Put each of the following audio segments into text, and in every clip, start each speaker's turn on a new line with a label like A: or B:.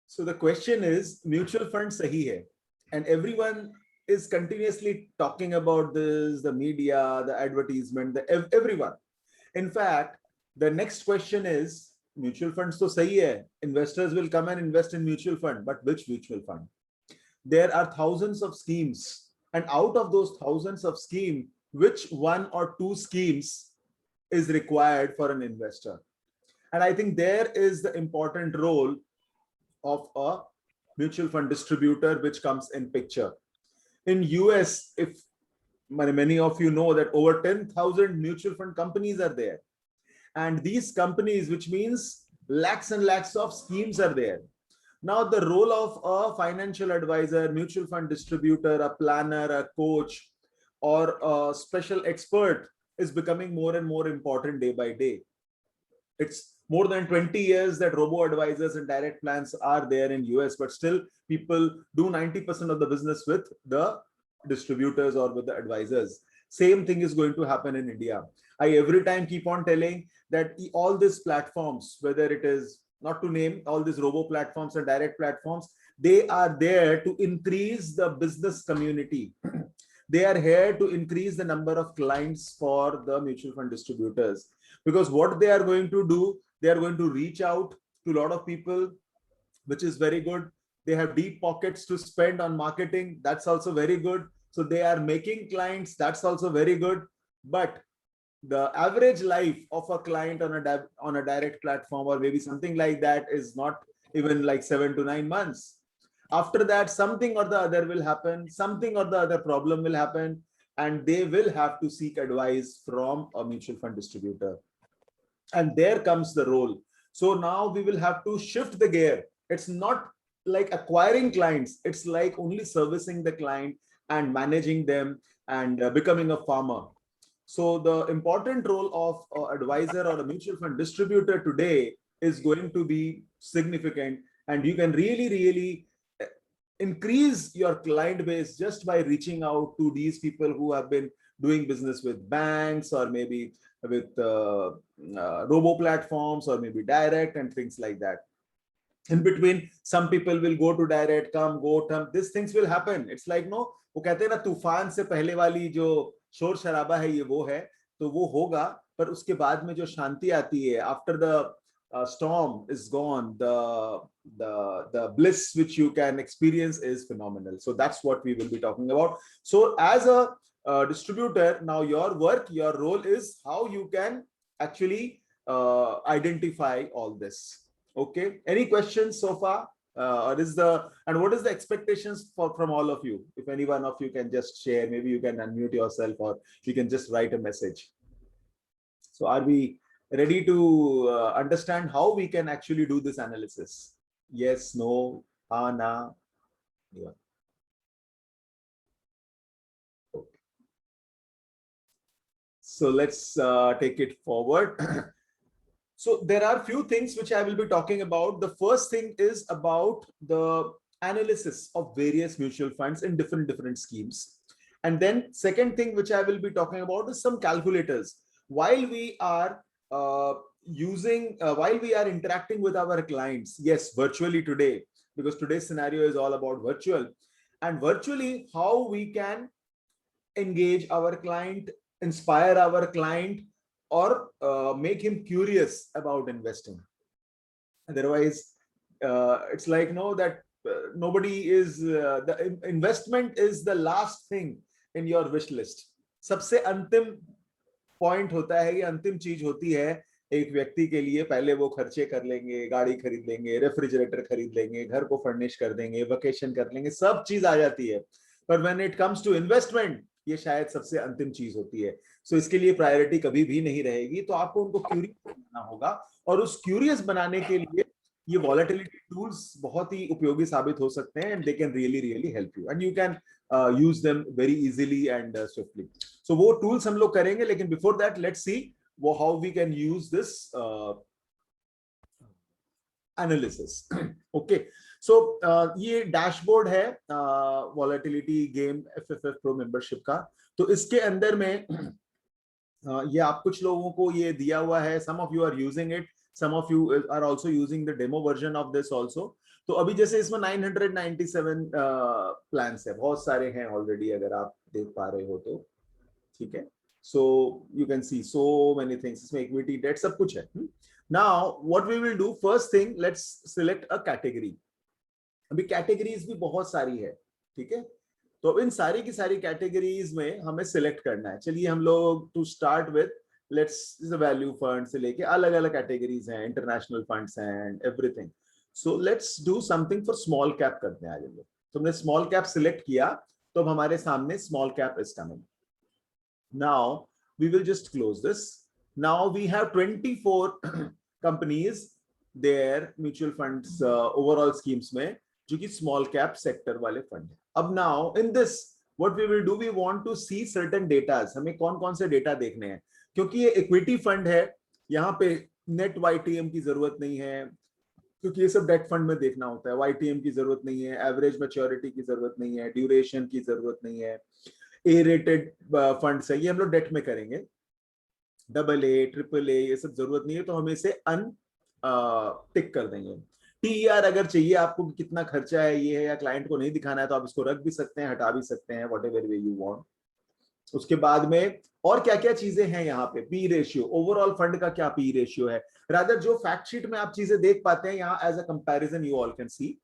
A: So the question is, mutual fund sahi hai, and everyone is continuously talking about this, the media, the advertisement, everyone. In fact, the next question is, mutual funds to sahi hai, investors will come and invest in mutual fund, but which mutual fund? There are thousands of schemes, and out of those thousands of schemes, which one or two schemes is required for an investor? And I think there is the important role of a mutual fund distributor which comes in picture. In US, if many of you know that over 10,000 mutual fund companies are there, and these companies, which means lakhs and lakhs of schemes are there. Now the role of a financial advisor, mutual fund distributor, a planner, a coach, or a special expert is becoming more and more important day by day. It's more than 20 years that robo advisors and direct plans are there in US, but still people do 90% of the business with the distributors or with the advisors. Same thing is going to happen in India. I every time keep on telling that all these platforms, whether it is, not to name all these robo platforms and direct platforms, they are there to increase the business community. They are here to increase the number of clients for the mutual fund distributors, because what they are going to do, they are going to reach out to a lot of people, which is very good. They have deep pockets to spend on marketing. That's also very good. So they are making clients. That's also very good. But the average life of a client on a direct platform or maybe something like that is not even like 7 to 9 months. After that, something or the other will happen, something or the other problem will happen, and they will have to seek advice from a mutual fund distributor. And there comes the role. So now we will have to shift the gear. It's not like acquiring clients, it's like only servicing the client and managing them and becoming a farmer. So the important role of an advisor or a mutual fund distributor today is going to be significant, and you can really increase your client base just by reaching out to these people who have been doing business with banks or maybe with robo platforms or maybe direct and things like that. In between, some people will go to direct, come, go, come. These things will happen. It's like, no, वो कहते हैं ना, तूफान से पहले वाली जो शोर शराबा है ये वो है, तो वो होगा, पर उसके बाद में जो शांति आती है, after the storm is gone, the bliss which you can experience is phenomenal. So that's what we will be talking about. So as a distributor, now your work, your role is how you can actually identify all this. Okay, any questions so far? What is the expectations from all of you? If any one of you can just share, maybe you can unmute yourself or you can just write a message. So are we ready to understand how we can actually do this analysis? Yes, no, na? Yeah. Okay. So let's take it forward. So there are few things which I will be talking about. The first thing is about the analysis of various mutual funds in different schemes. And then second thing which I will be talking about is some calculators. While we are while we are interacting with our clients, yes, virtually today, because today's scenario is all about virtual, and virtually how we can engage our client, inspire our client, or make him curious about investing. Otherwise, it's like, no, that nobody is, the investment is the last thing in your wish list. सबसे अंतिम point होता है, ये अंतिम चीज होती है एक व्यक्ति के लिए. पहले वो खर्चे कर लेंगे, गाड़ी खरीद लेंगे, रेफ्रिजरेटर खरीद लेंगे, घर को फर्निश कर देंगे, वेकेशन कर लेंगे, सब चीज आ जाती है. पर when it comes to investment, ये शायद सबसे अंतिम चीज होती है. सो इसके लिए प्रायोरिटी कभी भी नहीं रहेगी. तो आपको उनको क्यूरियस बनाना होगा, और उस क्यूरियस बनाने के लिए ये वॉलेटिलिटी टूल्स बहुत ही उपयोगी साबित हो सकते हैं. And they can really help you, and you can use them very easily and swiftly. So वो tools हम लोग करेंगे, लेकिन before that let's see how we can use this analysis. Okay, so ये dashboard है volatility game FFF Pro membership का. तो इसके अंदर में ये आप कुछ लोगों को ये दिया हुआ है, some of you are using it, some of you are also using the demo version of this also. तो अभी जैसे इसमें 997 प्लान्स है, बहुत सारे हैं ऑलरेडी अगर आप देख पा रहे हो तो, ठीक है। So you can see so many things, इसमें इक्विटी डेट सब कुछ है। Now what we will do, first thing let's select a category. अभी कैटेगरीज भी बहुत सारी है, ठीक है। तो इन सारी की सारी कैटेगरीज में हमें सिलेक्ट करना है। चलिए हम लोग to start with let's value fund से लेके अलग अलग कैटेगरीज हैं, इंटरनेशनल फंड्स हैं and everything. So let's do something for small cap करते हैं आज हम लोग। तो हमने स्मॉल कैप सिलेक्ट किया, तो अब हमारे सामने small cap is coming. Now we will just close this. Now we have 24 companies, their mutual funds overall schemes में, जो कि small cap sector वाले fund है। अब now in this what we will do, we want to see certain data. हमें कौन कौन से डेटा देखने हैं, क्योंकि ये इक्विटी फंड है, यहाँ पे नेट YTM की जरूरत नहीं है, क्योंकि ये सब डेट फंड में देखना होता है। YTM की जरूरत नहीं है, एवरेज मैच्योरिटी की जरूरत नहीं है, ड्यूरेशन की जरूरत नहीं है, ए रेटेड फंड्स है, ये हम लोग डेट में करेंगे। AA, AAA ये सब जरूरत नहीं है, तो हम इसे अन टिक कर देंगे। TER अगर चाहिए आपको कि कितना खर्चा है ये है, या क्लाइंट को नहीं दिखाना है, तो आप इसको रख भी सकते हैं, हटा भी सकते हैं, what ever way you want. उसके बाद में और क्या क्या चीजें हैं यहाँ पे, पी रेशियो, ओवरऑल फंड का क्या पी रेशियो है, रादर जो फैक्ट शीट में आप चीजें देख पाते हैं, यहाँ as a comparison you all can see.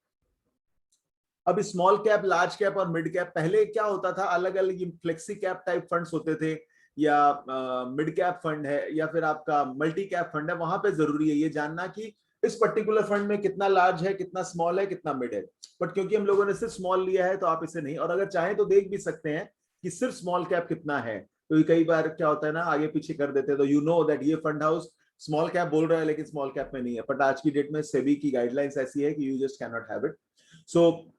A: अब स्मॉल कैप, लार्ज कैप और मिड कैप, पहले क्या होता था, अलग अलग फ्लेक्सी कैप टाइप फंड्स होते थे, या मिड कैप फंड है, या फिर आपका मल्टी कैप फंड है। वहां पे जरूरी है ये जानना कि इस पर्टिकुलर फंड में कितना लार्ज है, कितना स्मॉल है, कितना मिड है। बट क्योंकि हम लोगों ने सिर्फ स्मॉल लिया है, तो आप इसे नहीं, और अगर चाहें तो देख भी सकते हैं कि सिर्फ स्मॉल कैप कितना है। तो कई बार क्या होता है ना, आगे पीछे कर देते हैं, तो यू नो दैट ये फंड हाउस स्मॉल कैप बोल रहा है लेकिन स्मॉल कैप में नहीं है। बट आज की डेट में सेबी की गाइडलाइंस ऐसी है कि you just can not have it. So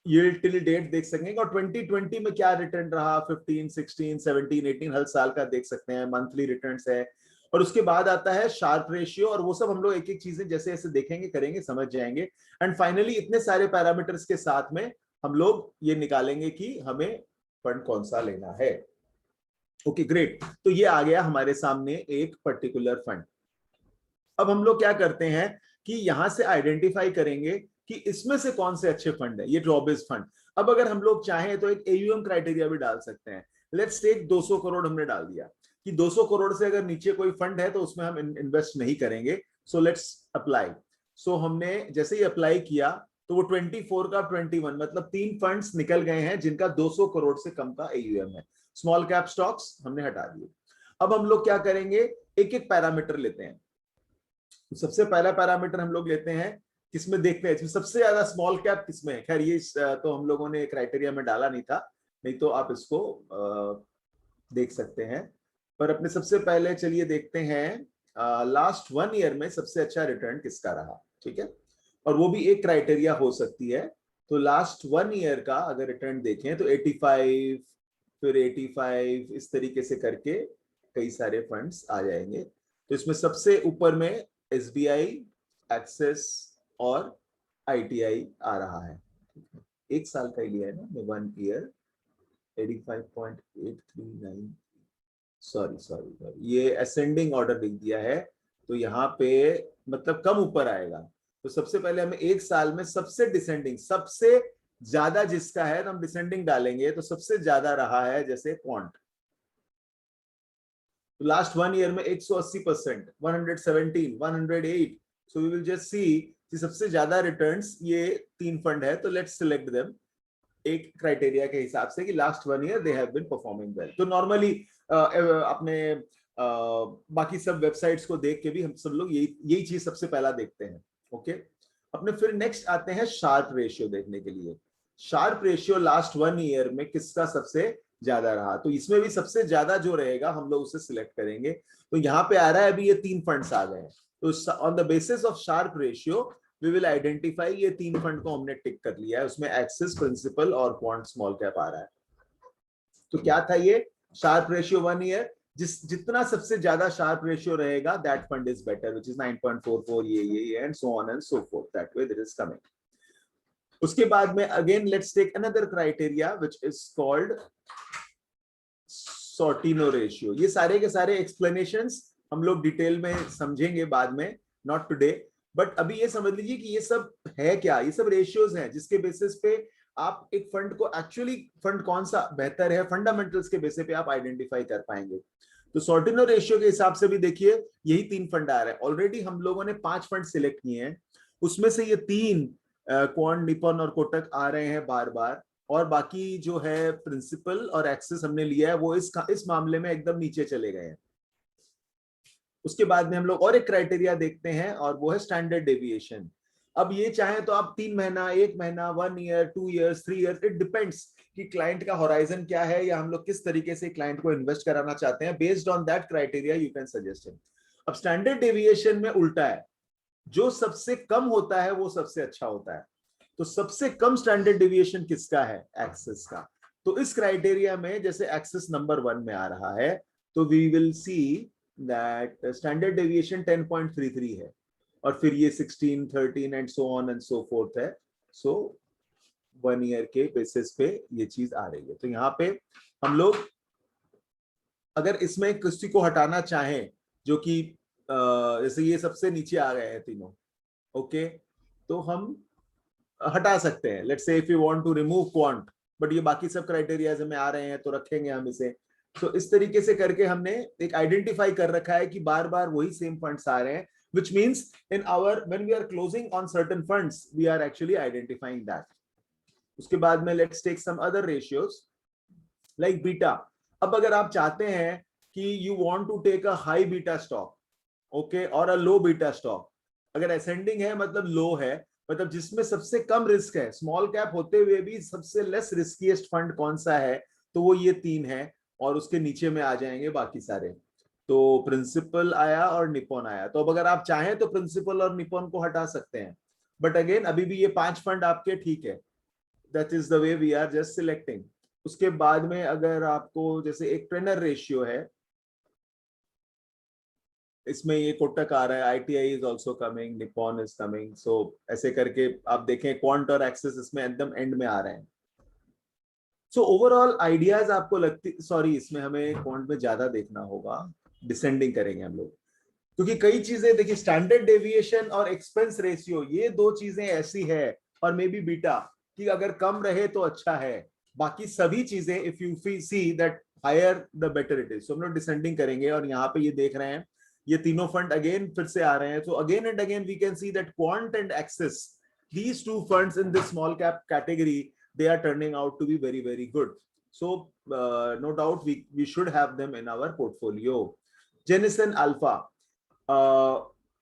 A: yield till date देख सकेंगे, और 2020 में क्या रिटर्न रहा, 15, 16, 17, 18 हर साल का देख सकते हैं, मंथली रिटर्न्स है। और उसके बाद आता है शार्प रेशियो, और वो सब हम लोग एक एक चीजें जैसे जैसे देखेंगे, करेंगे, समझ जाएंगे। एंड फाइनली इतने सारे पैरामीटर्स के साथ में हम लोग ये निकालेंगे कि हमें फंड कौन सा लेना है। ओके ग्रेट, तो ये आ गया हमारे सामने एक पर्टिकुलर फंड। अब हम लोग क्या करते हैं कि यहां से आइडेंटिफाई करेंगे कि इसमें से कौन से अच्छे फंड है, ये ड्रॉबेज फंड। अब अगर हम लोग चाहें तो एक AUM क्राइटेरिया भी डाल सकते हैं। लेट्स टेक 200 करोड़ हमने डाल दिया कि 200 करोड़ से अगर नीचे कोई फंड है तो उसमें हम इन्वेस्ट नहीं करेंगे। So let's apply. सो हमने जैसे ही अप्लाई किया तो वो 24 का 21, मतलब 3 फंड्स निकल गए हैं जिनका 200 करोड़ से कम का AUM है। स्मॉल कैप स्टॉक्स हमने हटा दिए। अब हम लोग क्या करेंगे, एक एक पैरामीटर लेते हैं। तो सबसे पहला पैरामीटर हम लोग लेते हैं, किसमें देखते हैं सबसे ज्यादा स्मॉल कैप किसमें है। खैर ये तो हम लोगों ने क्राइटेरिया में डाला नहीं था, नहीं तो आप इसको देख सकते हैं। पर अपने सबसे पहले चलिए देखते हैं लास्ट 1 ईयर में सबसे अच्छा रिटर्न किसका रहा, ठीक है। और वो भी एक क्राइटेरिया हो सकती है। तो लास्ट 1 ईयर का अगर रिटर्न देखें तो 85, फिर 85, इस तरीके से करके कई सारे फंड्स आ जाएंगे। तो इसमें सबसे ऊपर में SBI, एक्सिस और ITI आ रहा है। एक साल का ही लिया है ना, 1 ईयर 85.839, सॉरी ये असेंडिंग ऑर्डर लिख दिया है, तो यहाँ पे मतलब कम ऊपर आएगा। तो सबसे पहले हमें एक साल में सबसे डिसेंडिंग, सबसे ज्यादा जिसका है तो हम डिसेंडिंग डालेंगे। तो सबसे ज्यादा रहा है जैसे क्वांट, तो लास्ट 1 ईयर में 180%, 117, 108। So we will just see कि सबसे ज्यादा रिटर्न्स ये 3 फंड है। तो लेट्स सिलेक्ट देम एक क्राइटेरिया के हिसाब से कि last 1 year they have been performing well. तो नॉर्मली अपने बाकी सब वेबसाइट्स को देख के भी हम सब लोग यही चीज सबसे पहला देखते हैं। ओके, अपने फिर नेक्स्ट आते हैं शार्प रेशियो देखने के लिए। शार्प रेशियो लास्ट 1 ईयर में किसका सबसे ज्यादा रहा, तो इसमें भी सबसे ज्यादा जो रहेगा हम लोग उसे सिलेक्ट करेंगे। तो यहाँ पे आ रहा है अभी ये 3 फंड्स आ गए हैं। तो on the basis of Sharpe ratio we will identify, ये 3 फंड को हमने टिक कर लिया है, उसमें एक्सिस, प्रिंसिपल और क्वांट स्मॉल कैप आ रहा है। तो क्या था ये शार्प रेशियो 1 ईयर, जितना सबसे ज्यादा शार्प रेशियो रहेगा that fund is better, which is 9.44, ये and so on and so forth, that way it is coming. उसके बाद में again let's take another criteria which is called Sortino ratio, ये सारे के सारे एक्सप्लेनेशंस हम लोग डिटेल में समझेंगे बाद में, नॉट टुडे। बट अभी ये समझ लीजिए कि ये सब है क्या, ये सब रेशियोज हैं जिसके बेसिस पे आप एक फंड को एक्चुअली फंड कौन सा बेहतर है, फंडामेंटल्स के बेसिस पे आप आइडेंटिफाई कर पाएंगे। तो सॉर्टिनो रेशियो के हिसाब से भी देखिए यही 3 फंड आ रहे हैं। ऑलरेडी हम लोगों ने 5 फंड सिलेक्ट किए हैं, उसमें से ये 3 क्वांट, निपॉन और कोटक आ रहे हैं बार बार, और बाकी जो है प्रिंसिपल और एक्सिस हमने लिया है वो इस मामले में एकदम नीचे चले गए हैं। उसके बाद में हम लोग और एक क्राइटेरिया देखते हैं और वो है स्टैंडर्ड डेविएशन। अब ये चाहे तो आप 3 महीना, 1 महीना, 1 year, 2 years, 3 years, it depends कि क्लाइंट का होराइजन क्या है या हम लोग किस तरीके से क्लाइंट को इन्वेस्ट कराना चाहते हैं। Based on that criteria you can suggest him. अब स्टैंडर्ड डेविएशन में उल्टा है, जो सबसे कम होता है वो सबसे अच्छा होता है। तो सबसे कम स्टैंडर्ड डेविएशन किसका है? एक्सिस का। तो इस क्राइटेरिया में जैसे एक्सिस नंबर 1 में आ रहा है, तो we will see that standard deviation 10.33 है, और फिर ये 16, 13 and so on and so forth है। सो 1 ईयर के बेसिस पे ये चीज आ रही है। तो यहाँ पे हम लोग अगर इसमें किसी को हटाना चाहें, जो कि जैसे ये सबसे नीचे आ गए हैं तीनों, ओके, तो हम हटा सकते हैं। Let's say if you want to remove Quant, but ये बाकी सब क्राइटेरियाज में आ रहे हैं तो रखेंगे हम इसे। तो इस तरीके से करके हमने एक आइडेंटिफाई कर रखा है कि बार बार वही सेम फंड्स आ रहे हैं, which means in our when we are closing on certain funds we are actually identifying that. उसके बाद में let's take some other ratios like beta. अब अगर आप चाहते हैं कि you want to take a high beta stock, okay, और a low beta stock, अगर ascending है मतलब low है, मतलब जिसमें सबसे कम रिस्क है, स्मॉल कैप होते हुए भी सबसे लेस रिस्कीएस्ट फंड कौन सा है, तो वो ये 3 है, और उसके नीचे में आ जाएंगे बाकी सारे। तो प्रिंसिपल आया और निपॉन आया। तो अब अगर आप चाहें तो प्रिंसिपल और निपॉन को हटा सकते हैं, बट अगेन अभी भी ये 5 फंड आपके ठीक है। That is the way we are just selecting. उसके बाद में अगर आपको जैसे एक ट्रेनर रेशियो है, इसमें ये कोटक आ रहा है, ITI is also coming, Nippon is coming. So ऐसे करके आप देखें क्वांट और एक्सिस इसमें एकदम एंड में आ रहे हैं। सो ओवरऑल आइडियाज आपको लगती, सॉरी इसमें हमें क्वांट में ज्यादा देखना होगा, डिसेंडिंग करेंगे हम लोग, क्योंकि कई चीजें देखिए, स्टैंडर्ड डेविएशन और एक्सपेंस रेशियो ये 2 चीजें ऐसी है, और मे बी बीटा, कि अगर कम रहे तो अच्छा है। बाकी सभी चीजें if you see that higher the better it is. तो हम लोग डिसेंडिंग करेंगे, और यहाँ पे ये देख रहे हैं ये तीनों फंड अगेन फिर से आ रहे हैं। तो again and again we can see that Quant and Axis, these 2 funds in this small cap category, they are turning out to be very very good. So no doubt we should have them in our portfolio. Jenison Alpha,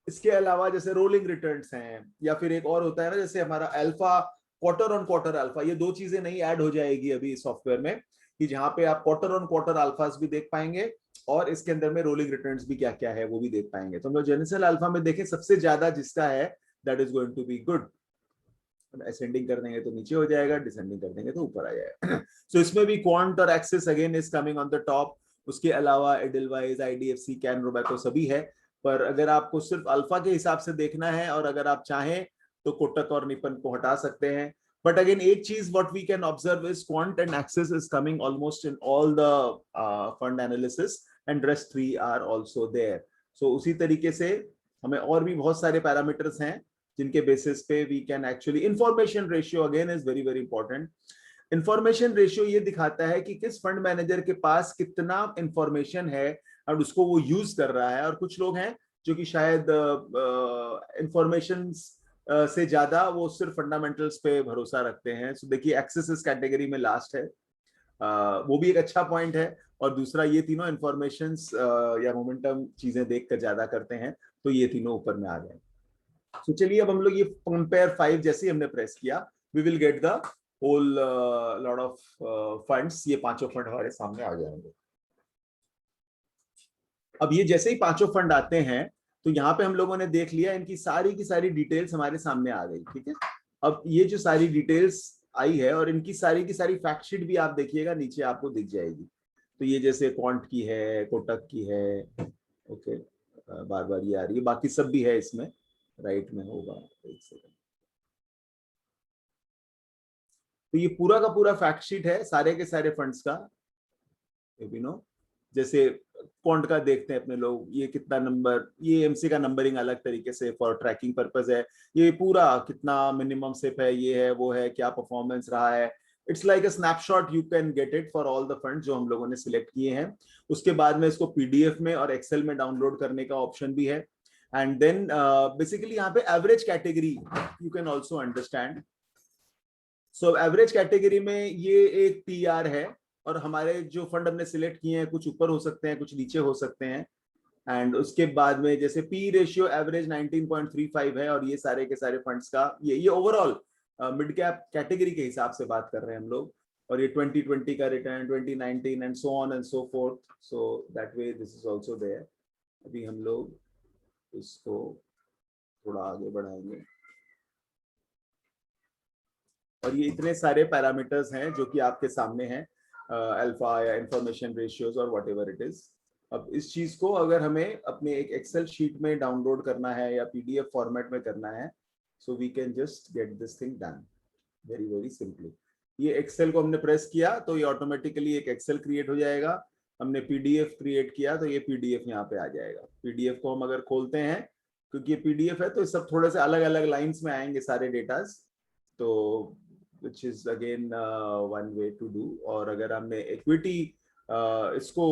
A: इसके अलावा जैसे rolling returns हैं, या फिर एक और होता है ना जैसे हमारा alpha, quarter on quarter alpha, ये 2 चीजें नहीं ऐड हो जाएगी अभी सॉफ्टवेयर में, कि जहां पे आप क्वार्टर ऑन क्वार्टर अल्फास भी देख पाएंगे, और इसके अंदर में रोलिंग रिटर्न्स भी क्या क्या है वो भी देख पाएंगे। तो हम लोग जेनिसल अल्फा में देखें सबसे ज्यादा जिसका है, that is going to be good. Ascending कर देंगे तो नीचे हो जाएगा, डिसेंडिंग कर देंगे तो ऊपर आ जाएगा। सो इसमें भी क्वांट और axis again is coming on the top. उसके अलावा एडिलवाइज, आईडीएफसी, कैन रोबैको सभी है। पर अगर आपको सिर्फ अल्फा के हिसाब से देखना है, और अगर आप चाहें तो कोटक और निपन को हटा सकते हैं। बट अगेन एक चीज what we can observe is Quant and Axis is coming almost in all the fund analysis, and rest 3 are also there. So उसी तरीके से हमें और भी बहुत सारे पैरामीटर्स हैं जिनके बेसिस पे we can actually, information ratio again is very very important. Information ratio ये दिखाता है कि किस फंड मैनेजर के पास कितना इंफॉर्मेशन है और उसको वो यूज कर रहा है। और कुछ लोग हैं जो कि शायद इंफॉर्मेशन से ज्यादा वो सिर्फ फंडामेंटल्स पे भरोसा रखते हैं। सो देखिए एक्सिस इस कैटेगरी में लास्ट है, वो भी एक अच्छा पॉइंट है। और दूसरा ये तीनों इंफॉर्मेशन या मोमेंटम चीजें देखकर ज्यादा करते हैं, तो ये तीनों ऊपर में आ गए। तो चलिए अब हम लोग ये कंपेयर 5 जैसे ही हमने प्रेस किया, we will get the whole lot of funds. ये 5 फंड हमारे सामने आ जाएंगे। अब ये जैसे ही 5 फंड आते हैं, तो यहाँ पे हम लोगों ने देख लिया, इनकी सारी की सारी डिटेल्स हमारे सामने आ गई, ठीक है। अब ये जो सारी डिटेल्स आई है, और इनकी सारी की सारी फैक्ट शीट भी आप देखिएगा नीचे आपको दिख जाएगी। तो ये जैसे क्वांट की है, कोटक की है, ओके, बार बार ये आ रही है, बाकी सब भी है इसमें, राइट में होगा, एक सेकंड। तो ये पूरा का पूरा फैक्ट शीट है सारे के सारे फंड्स का, यू नो। जैसे क्वांट का देखते हैं अपने लोग, ये कितना नंबर, ये एमसी का नंबरिंग अलग तरीके से फॉर ट्रैकिंग पर्पस है, ये पूरा कितना मिनिमम सिप है, ये है वो है, क्या परफॉर्मेंस रहा है। It's like a snapshot, you can get it for all the fund जो हम लोगों ने सिलेक्ट किए हैं। उसके बाद में इसको पीडीएफ में और एक्सेल में डाउनलोड करने का ऑप्शन भी है। एंड देन बेसिकली यहाँ पे average category you can also understand. So average category में ये एक टीआर है, और हमारे जो फंड हमने सिलेक्ट किए हैं कुछ ऊपर हो सकते हैं, कुछ नीचे हो सकते हैं। एंड उसके बाद में जैसे पी रेशियो एवरेज 19.35 है, और ये सारे के सारे फंड्स का ये ओवरऑल मिड कैप कैटेगरी के हिसाब से बात कर रहे हैं हम लोग। और ये 2020 का return, 2019 and so on and so forth, so that way this is also there. अभी हम लोग इसको थोड़ा आगे बढ़ाएंगे, और ये इतने सारे पैरामीटर्स हैं जो कि आपके सामने हैं, अल्फा या इंफॉर्मेशन रेशियोज और व्हाटएवर इट इज। अब इस चीज को अगर हमें अपने एक एक्सेल शीट में डाउनलोड करना है या पीडीएफ फॉर्मेट में करना है, so we can just get this thing done very very simply. ये एक्सेल को हमने प्रेस किया तो ये ऑटोमेटिकली एक एक्सेल क्रिएट हो जाएगा। हमने पीडीएफ क्रिएट किया तो ये पीडीएफ यहाँ पे आ जाएगा। पीडीएफ को हम अगर खोलते हैं, क्योंकि ये पीडीएफ है तो ये सब थोड़े से अलग अलग लाइंस में आएंगे सारे डेटास, तो which is again one way to do। और अगर हमने इक्विटी इसको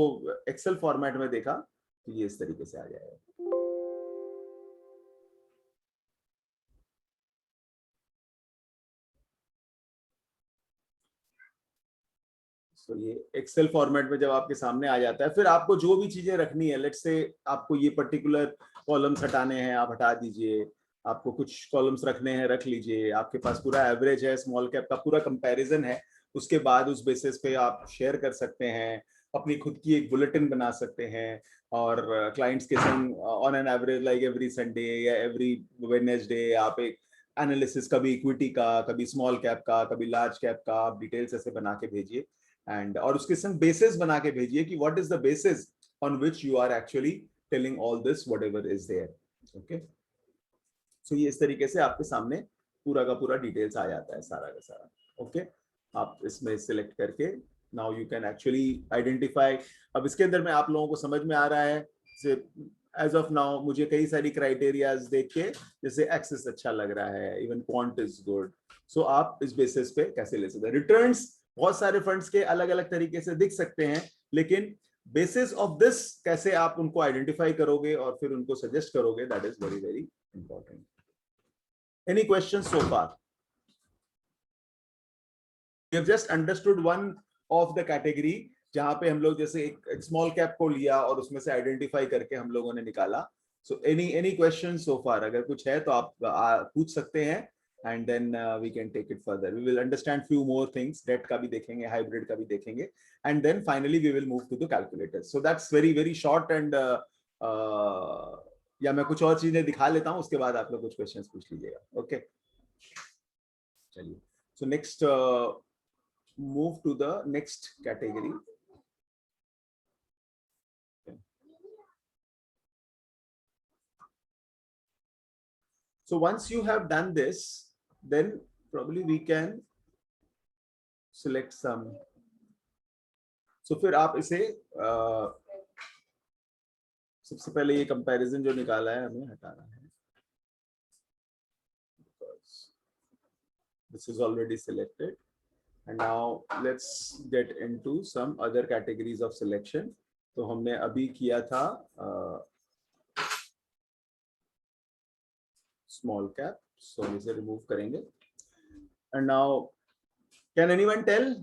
A: एक्सेल फॉर्मेट में देखा तो ये इस तरीके से आ जाएगा। तो ये एक्सेल फॉर्मेट में जब आपके सामने आ जाता है, फिर आपको जो भी चीजें रखनी है, लेट्स से आपको ये पर्टिकुलर कॉलम्स हटाने हैं, आप हटा दीजिए। आपको कुछ कॉलम्स रखने हैं, रख लीजिए। आपके पास पूरा एवरेज है, स्मॉल कैप का पूरा कंपैरिजन है, उसके बाद उस बेसिस पे आप शेयर कर सकते हैं, अपनी खुद की एक बुलेटिन बना सकते हैं, और क्लाइंट्स के संग on an average like every Sunday या एवरी वेडनेसडे आप एक एनालिसिस, कभी इक्विटी का, कभी स्मॉल कैप का, कभी लार्ज कैप का, आप डिटेल्स ऐसे बना के भेजिए। एंड और उसके संग बेसिस बना के भेजिए कि what is the basis on which you are actually telling all this whatever is there. Okay, so ये इस तरीके से आपके सामने पूरा का पूरा डिटेल्स आ जाता है, सारा का सारा। ओके, आप इसमें सिलेक्ट करके now you can actually identify. अब इसके अंदर में आप लोगों को समझ में आ रहा है, एज ऑफ नाउ मुझे कई सारी क्राइटेरियाज देख के जैसे एक्सेस अच्छा लग रहा है, इवन क्वांट इज गुड, सो आप इस बेसिस पे कैसे ले सकते हैं। रिटर्न्स बहुत सारे फंड्स के अलग अलग तरीके से दिख सकते हैं, लेकिन बेसिस ऑफ दिस कैसे आप उनको आइडेंटिफाई करोगे और फिर उनको सजेस्ट करोगे, that is very very important. Any questions so far? We have just understood one of the category, जहां पे हम लोग जैसे एक स्मॉल कैप को लिया और उसमें से आइडेंटिफाई करके हम लोगों ने निकाला। So any questions so far? अगर कुछ है तो आप पूछ सकते हैं, and then we can take it further. We will understand few more things. Debt का भी देखेंगे, hybrid का भी देखेंगे, and then finally we will move to the calculators. So that's very very short and या मैं कुछ और चीजें दिखा लेता हूं, उसके बाद आप लोग कुछ क्वेश्चंस पूछ लीजिएगा। ओके, चलिए। So next move to the next category. So once you have done this, then probably we can select some. So फिर आप इसे सबसे पहले ये कंपैरिजन जो निकाला है हमें हटाना है, because this is already selected, and now let's get into some other categories of selection. तो हमने अभी किया था स्मॉल कैप, सो इसे रिमूव करेंगे। And now can anyone tell,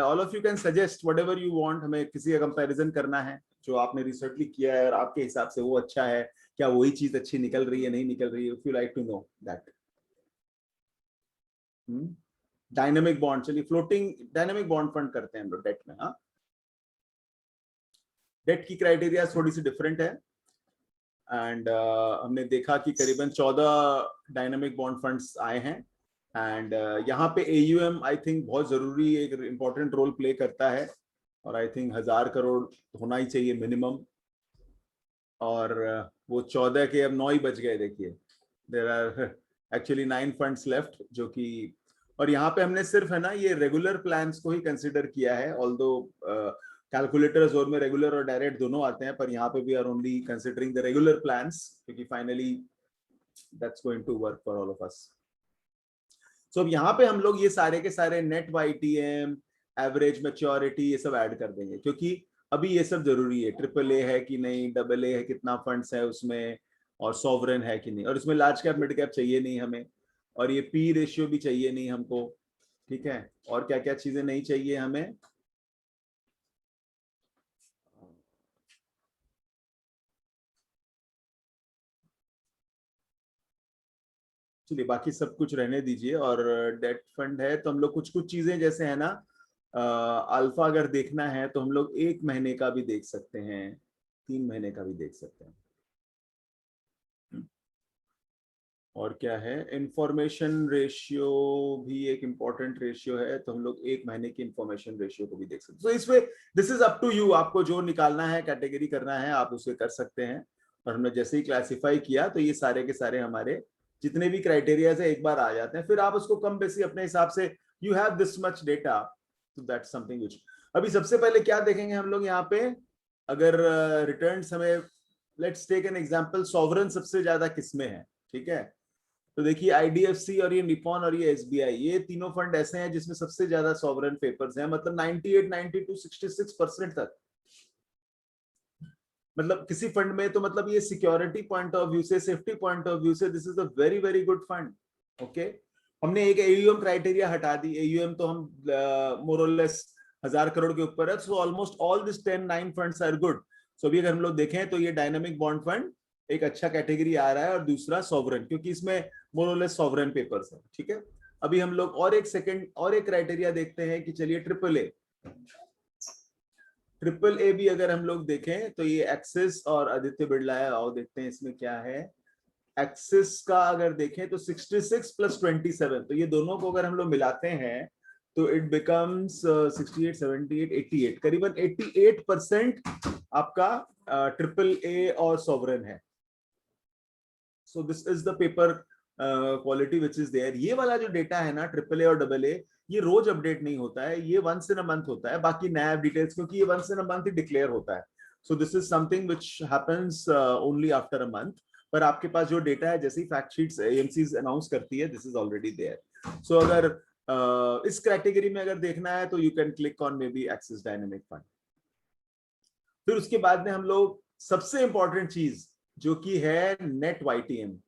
A: all of you can suggest whatever you want. हमें किसी का कंपैरिजन करना है जो आपने रिसेंटली किया है और आपके हिसाब से वो अच्छा है, क्या वही चीज अच्छी निकल रही है, नहीं निकल रही है, if you like to know that. Dynamic bond, चलिए फ्लोटिंग डायनेमिक बॉन्ड फंड करते हैं हम लोग डेट में। हाँ, डेट की क्राइटेरिया थोड़ी सी डिफरेंट है, एंड हमने देखा कि करीबन 14 डायनेमिक बॉन्ड फंड्स आए हैं, एंड यहाँ पे AUM आई थिंक बहुत जरूरी एक इम्पोर्टेंट रोल प्ले करता है, और आई थिंक 1000 करोड़ होना ही चाहिए मिनिमम। और वो 14 के अब 9 ही बच गए। देखिए, there are actually 9 funds left, जो कि, और यहाँ पे हमने सिर्फ है ना ये रेगुलर प्लान्स को ही कंसिडर किया है, ऑल्दो कैलकुलेटर जोन में रेगुलर और डायरेक्ट दोनों आते हैं, पर यहाँ पे we are only considering the regular plans, क्योंकि finally that's going to work for all of us. So अब यहाँ पे हम लोग ये सारे के सारे नेट वाईटीएम, एवरेज मैच्योरिटी, ये सब ऐड कर देंगे, क्योंकि अभी ये सब जरूरी है। ट्रिपल ए है कि नहीं, डबल ए है, कितना फंड्स है उसमें, और सॉवरेन है कि नहीं, और इसमें लार्ज कैप मिड कैप चाहिए नहीं हमें, और ये पी रेशियो भी चाहिए नहीं हमको, ठीक है, और क्या क्या चीजें नहीं चाहिए हमें। चलिए बाकी सब कुछ रहने दीजिए। और डेट फंड है तो हम लोग कुछ कुछ चीजें जैसे है ना, अल्फा अगर देखना है तो हम लोग 1 महीने का भी देख सकते हैं, 3 महीने का भी देख सकते हैं। और क्या है, इंफॉर्मेशन रेशियो भी एक इंपॉर्टेंट रेशियो है, तो हम लोग 1 महीने की इंफॉर्मेशन रेशियो को भी देख सकते हैं। तो इसमें this is up to you, आपको जो निकालना है, कैटेगरी करना है, आप उसे कर सकते हैं। और हमने जैसे ही क्लासिफाई किया तो ये सारे के सारे हमारे जितने भी क्राइटेरिया है एक बार आ जाते हैं, फिर आप उसको कम बेसी अपने हिसाब से, you have this much data, तो दैट्स समथिंग व्हिच। अभी सबसे पहले क्या देखेंगे हम लोग यहाँ पे, अगर रिटर्न्स हमें, let's take an example, sovereign सबसे ज्यादा किसमें है, ठीक है। तो देखिए आईडीएफसी और ये निपॉन और ये एसबीआई, ये तीनों फंड ऐसे हैं जिसमें सबसे ज्यादा सॉवरेन पेपर्स हैं, मतलब 98, 92, 66% तक। मतलब किसी फंड में तो मतलब ये सिक्योरिटी पॉइंट ऑफ व्यू से, सेफ्टी पॉइंट ऑफ व्यू से, this is a very very good fund. Okay, हमने एक एयूएम क्राइटेरिया हटा दी, एयूएम तो हम मोर और लेस 1000 करोड़ के ऊपर है, so almost all this 10-9 funds are good. So अभी अगर हम लोग देखें तो ये डायनामिक बॉन्ड फंड एक अच्छा कैटेगरी आ रहा है, और दूसरा सॉवरेन, क्योंकि इसमें मोर और लेस सॉवरेन पेपर्स है, ठीक है। अभी हम लोग और एक सेकंड और एक क्राइटेरिया देखते हैं कि चलिए ट्रिपल ए, ट्रिपल ए भी अगर हम लोग देखें तो ये एक्सिस और आदित्य बिरला है, आओ देखते हैं इसमें क्या है। एक्सिस का अगर देखें तो 66 प्लस 27, तो ये दोनों को अगर हम लोग मिलाते हैं तो इट बिकम्स 68, 78, 88, करीबन 88% आपका ट्रिपल ए और सॉवरेन है। So this is the paper quality which is there. ये वाला जो डेटा है ना, ट्रिपल ए और डबल ए, ये रोज अपडेट नहीं होता है, ये वंस इन अ मंथ होता है, बाकी नया डिटेल्स, क्योंकि ये वंस इन अ मंथ ही डिक्लेयर होता है। So this is something which happens only after a month. पर आपके पास जो डेटा है, जैसे ही फैक्ट शीट्स एएमसी अनाउंस करती है, दिस इज ऑलरेडी देयर। सो अगर इस कैटेगरी में अगर देखना है तो you can click on maybe Axis dynamic fund. फिर उसके बाद में हम लोग सबसे इंपॉर्टेंट चीज जो कि है नेट वाईटीएम।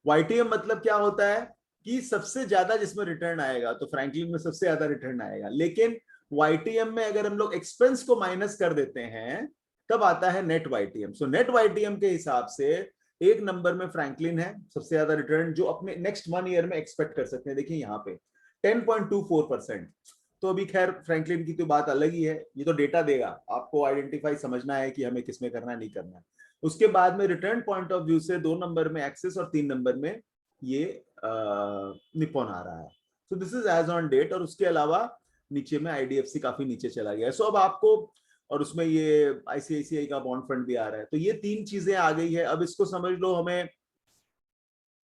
A: वाईटीएम मतलब क्या होता है कि सबसे ज्यादा जिसमें रिटर्न आएगा, तो फ्रैंकलिन में सबसे ज्यादा रिटर्न आएगा, लेकिन वाईटीएम में अगर हम लोग एक्सपेंस को माइनस कर देते हैं तब आता है net YTM. So net YTM के हिसाब से एक नंबर में फ्रैंकलिन है, सबसे ज्यादा रिटर्न जो अपने नेक्स्ट 1 ईयर में एक्सपेक्ट कर सकते हैं। देखिए यहाँ पे 10.24%। तो अभी खैर फ्रैंकलिन की तो बात अलग ही है, ये तो डेटा देगा, आपको आइडेंटिफाई समझना है कि हमें किसमें करना है, नहीं करना है। उसके बाद में रिटर्न पॉइंट ऑफ व्यू से 2 नंबर में एक्सिस और 3 नंबर में ये निपॉन आ रहा है। So this is as on date. और उसके अलावा नीचे में आईडीएफसी काफी नीचे चला गया है। सो अब आपको, और उसमें ये आईसीआईसीआई का बॉन्ड फंड भी आ रहा है, तो ये 3 चीजें आ गई है। अब इसको समझ लो, हमें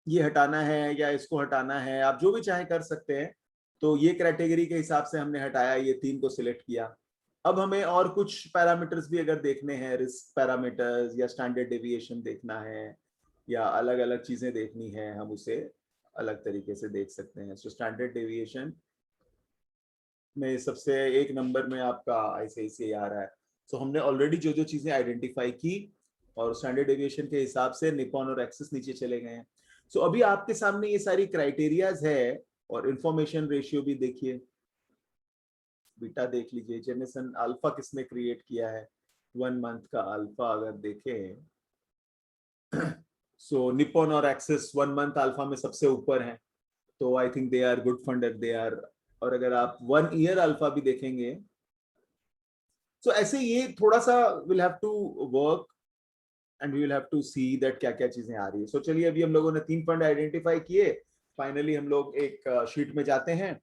A: ये हटाना है या इसको हटाना है, आप जो भी चाहे कर सकते हैं। तो ये कैटेगरी के हिसाब से हमने हटाया, ये 3 को सिलेक्ट किया। अब हमें और कुछ पैरामीटर्स भी अगर देखने हैं, रिस्क पैरामीटर्स या स्टैंडर्ड डेविएशन देखना है, या अलग अलग चीजें देखनी है, हम उसे अलग तरीके से देख सकते हैं। सो स्टैंडर्ड डेविएशन में सबसे 1 नंबर में आपका आईसीआईसीआई आ रहा है। सो हमने ऑलरेडी जो जो चीजें आइडेंटिफाई की, और स्टैंडर्ड डेविएशन के हिसाब से निपॉन और एक्सिस नीचे चले गए हैं। सो अभी आपके सामने ये सारी क्राइटेरियाज है, और इंफॉर्मेशन रेशियो भी देखिए, बीटा देख लीजिए, जेमिसन अल्फा किसने क्रिएट किया है, 1 मंथ का अल्फा अगर देखें, सो निपॉन और एक्सिस 1 मंथ अल्फा में सबसे ऊपर हैं, तो I think they are good fund, they are. और अगर आप 1 ईयर अल्फा भी देखेंगे, सो ऐसे ये थोड़ा सा will have to work, and we will have to see that क्या क्या चीजें आ रही है। सो चलिए अभी हम लोगों ने 3 फंड आइडेंटिफाई किए, फाइनली हम लोग एक शीट में जाते हैं,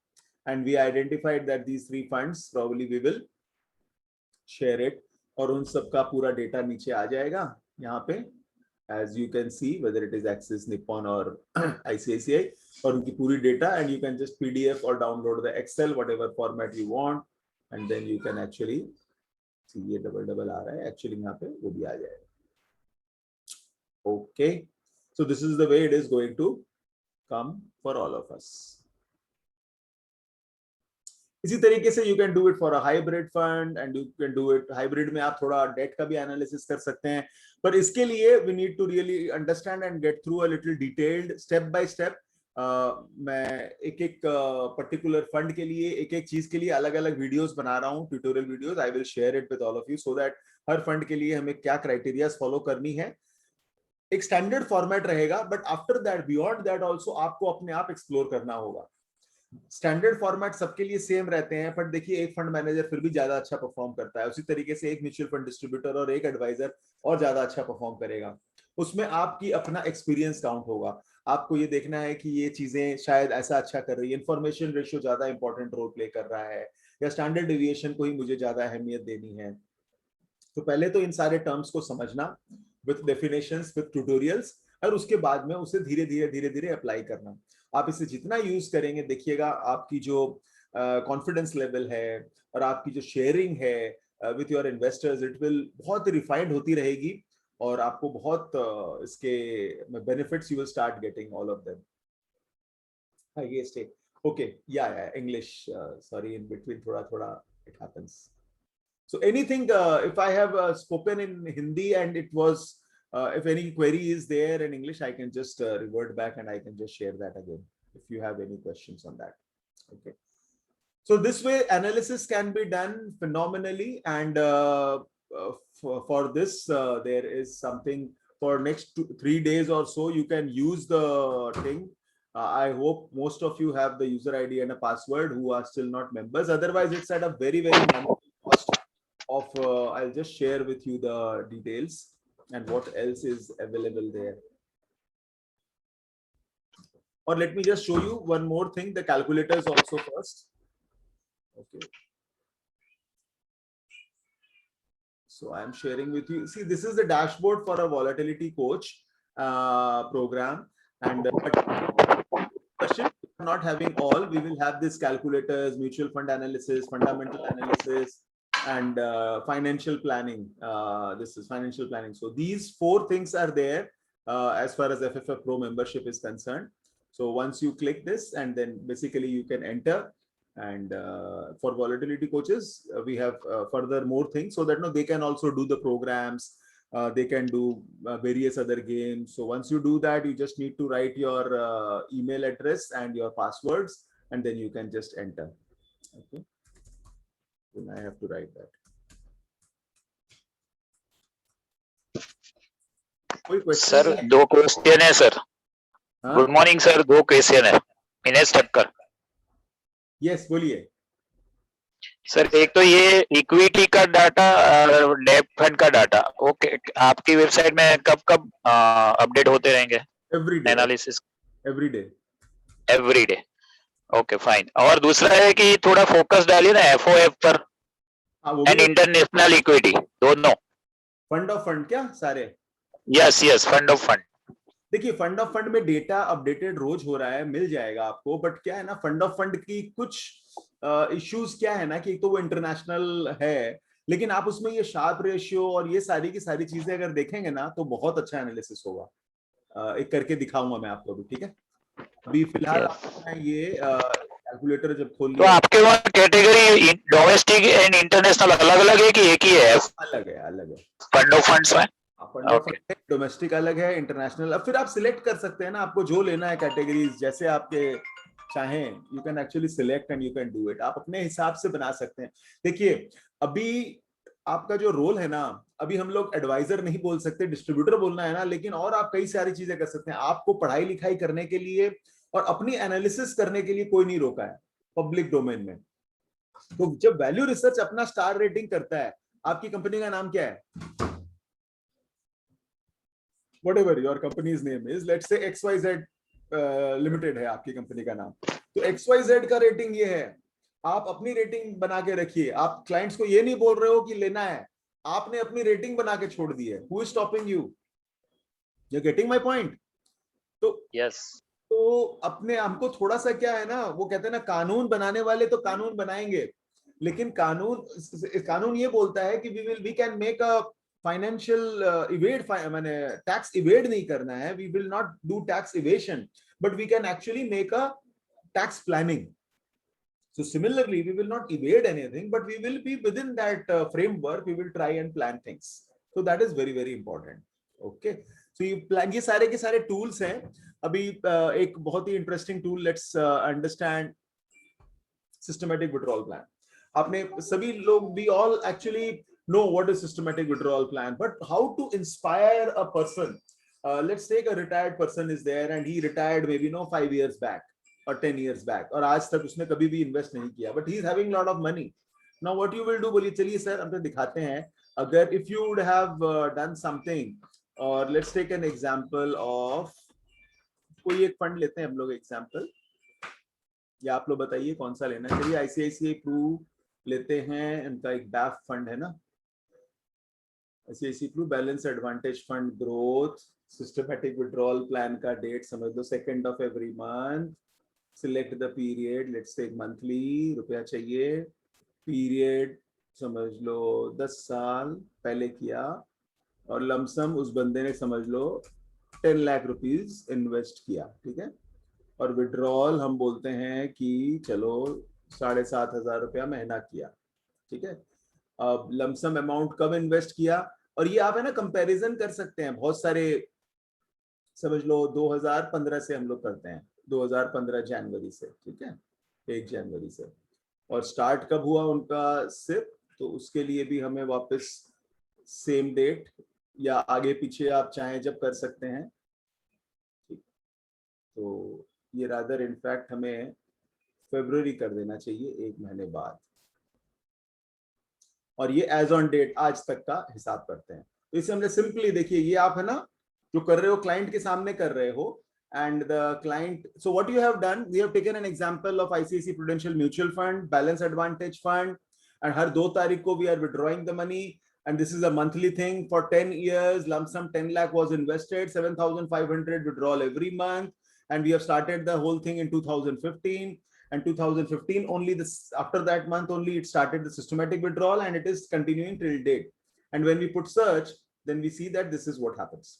A: and we identified that these 3 funds probably we will share it, और उन सब का पूरा डेटा नीचे आ जाएगा यहाँ पे, as you can see whether it is Axis, Nippon or ICICI, और उनकी पूरी data, and you can just PDF or download the Excel, whatever format you want, and then you can actually ये double double आ रहा है actually, यहाँ पे वो भी आ जाएगा. Okay, so this is the way it is going to come for all of us. इसी तरीके से you can do it for a hybrid fund, and you can do it hybrid में आप थोड़ा डेट का भी एनालिसिस कर सकते हैं. पर इसके लिए we need to really understand and get through a little detailed step by step. मैं एक एक पर्टिकुलर फंड के लिए, एक एक चीज के लिए अलग अलग वीडियोस बना रहा हूँ, tutorial videos. I will share it with all of you so that her fund के लिए हमें क्या क्राइटेरियाज फॉलो करनी है. एक स्टैंडर्ड फॉर्मेट रहेगा, but after that, beyond that also आपको अपने आप एक्सप्लोर करना होगा. स्टैंडर्ड फॉर्मेट सबके लिए सेम रहते हैं, बट देखिए एक फंड मैनेजर फिर भी ज्यादा अच्छा परफॉर्म करता है, उसी तरीके से एक म्यूचुअल फंड डिस्ट्रीब्यूटर और एक एडवाइजर और ज्यादा अच्छा परफॉर्म करेगा. उसमें आपकी अपना एक्सपीरियंस काउंट होगा. आपको ये देखना है कि ये चीजें शायद ऐसा अच्छा कर रही है, इन्फॉर्मेशन रेशियो ज्यादा इंपॉर्टेंट रोल प्ले कर रहा है, या स्टैंडर्ड डेविएशन को ही मुझे ज्यादा अहमियत देनी है. तो पहले तो इन सारे टर्म्स को समझना विद डेफिनेशंस, विद ट्यूटोरियल्स, और उसके बाद में उसे धीरे धीरे धीरे धीरे अप्लाई करना. आप इसे जितना यूज करेंगे, देखिएगा आपकी जो कॉन्फिडेंस लेवल है और आपकी जो शेयरिंग है with your investors, it will बहुत रिफाइंड होती रहेगी, और आपको बहुत इसके benefits you will start getting all of them. ये स्टेट ओके, या इंग्लिश, सॉरी, इन बिटवीन थोड़ा थोड़ा it happens. So anything, if I have spoken in Hindi and it was, if any query is there in English, I can just revert back and I can just share that again if you have any questions on that. Okay. So this way analysis can be done phenomenally, and for this there is something for next 3 days or so. You can use the thing. I hope most of you have the user ID and a password who are still not members. Otherwise, it's at a very nominal cost of I'll just share with you the details and what else is available there. Or let me just show you one more thing, the calculators also first. Okay, so I'm sharing with you. See, this is the dashboard for a volatility coach program, and question, not having all, we will have this calculators, mutual fund analysis, fundamental analysis, and financial planning. This is financial planning. So these 4 things are there as far as FFF Pro membership is concerned. So once you click this, and then basically you can enter, and for volatility coaches, we have further more things, so that they can also do the programs. They can do various other games. So once you do that, you just need to write your email address and your passwords, and then you can just enter. Okay. Then I have to write that. कोई question?
B: Sir 2 question है sir. Good morning sir. 2 question है. Innes टक्कर.
A: Yes, बोलिए
B: sir. एक तो ये equity का data, date fund का डाटा, ओके, आपकी वेबसाइट में कब कब अपडेट होते रहेंगे?
A: Every day.
B: Analysis
A: every day.
B: Every day. Okay, fine. और दूसरा है कि थोड़ा फोकस डालिए ना एफओएफ पर एंड इंटरनेशनल इक्विटी दोनों.
A: फंड ऑफ फंड क्या सारे?
B: Yes, fund of fund.
A: देखिए, फंड ऑफ फंड में डेटा अपडेटेड रोज हो रहा है, मिल जाएगा आपको. बट क्या है ना, फंड ऑफ फंड की कुछ इश्यूज क्या है ना, कि एक तो वो इंटरनेशनल है, लेकिन आप उसमें ये शार्प रेशियो और ये सारी की सारी चीजें अगर देखेंगे ना, तो बहुत अच्छा एनालिसिस होगा. एक करके दिखाऊंगा मैं आपको भी, ठीक है? अभी फिलहाल मैं ये कैलकुलेटर जब खोल लिया.
B: तो आपके वहाँ कैटेगरी डोमेस्टिक एंड इंटरनेशनल अलग अलग है कि एक ही है?
A: अलग है.
B: फंड ऑफ फंड्स में
A: डोमेस्टिक अलग है, इंटरनेशनल. अब फिर आप सिलेक्ट कर सकते हैं ना, आपको जो लेना है कैटेगरीज, जैसे आपके चाहें, you can actually select and you can do it. आप अपने हिसाब से बना सकते हैं. देखिए, अभी आपका जो रोल है ना, अभी हम लोग एडवाइजर नहीं बोल सकते, डिस्ट्रीब्यूटर बोलना है ना, लेकिन और आप कई सारी चीजें कर सकते हैं. आपको पढ़ाई लिखाई करने के लिए और अपनी एनालिसिस करने के लिए कोई नहीं रोका है पब्लिक डोमेन में. तो जब वैल्यू रिसर्च अपना स्टार रेटिंग करता है, आपकी कंपनी का नाम क्या है? whatever your company's name is, let's say XYZ limited है आपकी कंपनी का नाम. तो XYZ का रेटिंग ये है. आप अपनी रेटिंग बना के रखिए. आप क्लाइंट्स को ये नहीं बोल रहे हो कि लेना है, आपने अपनी रेटिंग बना के छोड़ दी है. Who is stopping you? You are getting my point? तो
B: यस.
A: तो अपने हमको थोड़ा सा क्या है ना, वो कहते हैं ना, कानून बनाने वाले तो कानून बनाएंगे, लेकिन कानून ये बोलता है कि we can make a financial evade, माने टैक्स इवेड नहीं करना है, we will not do tax evasion, but we can actually make a tax planning. So similarly, we will not evade anything, but we will be within that framework. We will try and plan things. So that is very, very important. Okay. So you plan, ये सारे के सारे tools हैं. अभी एक बहुत ही interesting tool. Let's understand systematic withdrawal plan. आपने सभी लोग, we all actually know what is systematic withdrawal plan, but how to inspire a person? Let's take a retired person is there and he retired maybe 5 years back or 10 years back, और आज तक उसने कभी भी invest नहीं किया, but he is having lot of money. Now what you will do, बोलिए चलिए सर हम तो दिखाते हैं. अगर if you would have done something, or let's take an example of, कोई एक फंड लेते हैं हम लोग एग्जांपल, या आप लोग बताइए कौन सा लेना है. चलिए आईसीआईसीआई प्रू लेते हैं, इनका एक बैफ फंड है ना, ICICI Pru balance advantage fund growth. Systematic withdrawal plan का डेट समझ लो 2nd of every month. Select the period, let's take monthly. रुपया चाहिए, पीरियड समझ लो 10 साल पहले किया, और लमसम उस बंदे ने समझ लो 10 लाख रुपीस इन्वेस्ट किया. ठीक है. और विड्रॉल हम बोलते हैं कि चलो 7,500 रुपया महीना किया. ठीक है. अब लमसम अमाउंट कब इन्वेस्ट किया, और ये आप है ना कंपैरिजन कर सकते हैं बहुत सारे. समझ लो 2015 से हम लोग करते हैं, 2015 जनवरी से. ठीक है, 1 जनवरी से. और स्टार्ट कब हुआ उनका सिप, तो उसके लिए भी हमें वापस सेम डेट या आगे पीछे आप चाहें जब कर सकते हैं. ठीक. तो ये रादर इनफैक्ट हमें फरवरी कर देना चाहिए, 1 महीने बाद. और ये एज ऑन डेट आज तक का हिसाब करते हैं. तो इसे हमने सिंपली देखिए, ये आप है ना जो कर रहे हो क्लाइंट के सामने कर रहे हो, and the client, so what you have done, we have taken an example of ICICI Prudential Mutual Fund Balance Advantage Fund, and हर 2 तारीख को we are withdrawing the money, and this is a monthly thing for 10 years. Lump sum 10 lakh was invested, 7,500 withdrawal every month, and we have started the whole thing in 2015. And 2015 only, this after that month only it started the systematic withdrawal, and it is continuing till date. And when we put search, then we see that this is what happens.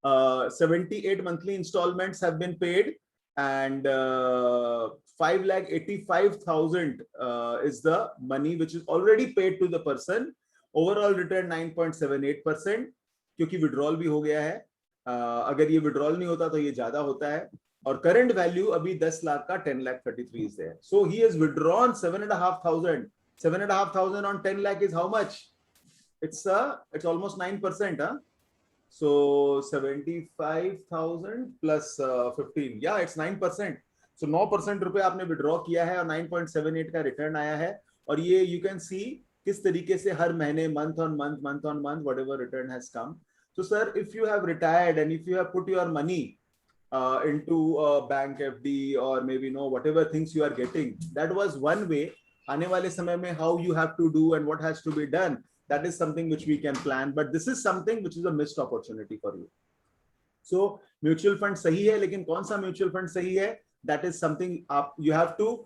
A: 78 monthly installments have been paid, and 5,85,000 is the money which is already paid to the person. Overall return 9.78%, क्योंकि withdrawal भी हो गया है. अगर ये withdrawal नहीं होता तो ये ज्यादा होता है. और current value अभी 10 लाख का 10,33 is there. So he has withdrawn 7,500. 7,500 on 10 lakh is how much? It's almost 9%. So 75,000 plus 15, yeah, it's 9%. So 9% रुपए आपने विड्रॉ किया है और 9.78 का रिटर्न आया है. और ये यू कैन सी किस तरीके से हर महीने month on month whatever return has come. So sir, if you have retired and if you have put your money into a bank FD or maybe whatever things you are getting, that was one way. आने वाले समय में how you have to do and what has to be done, that is something which we can plan, but this is something which is a missed opportunity for you. So mutual fund सही है, लेकिन कौन सा mutual fund सही है, that is something you have to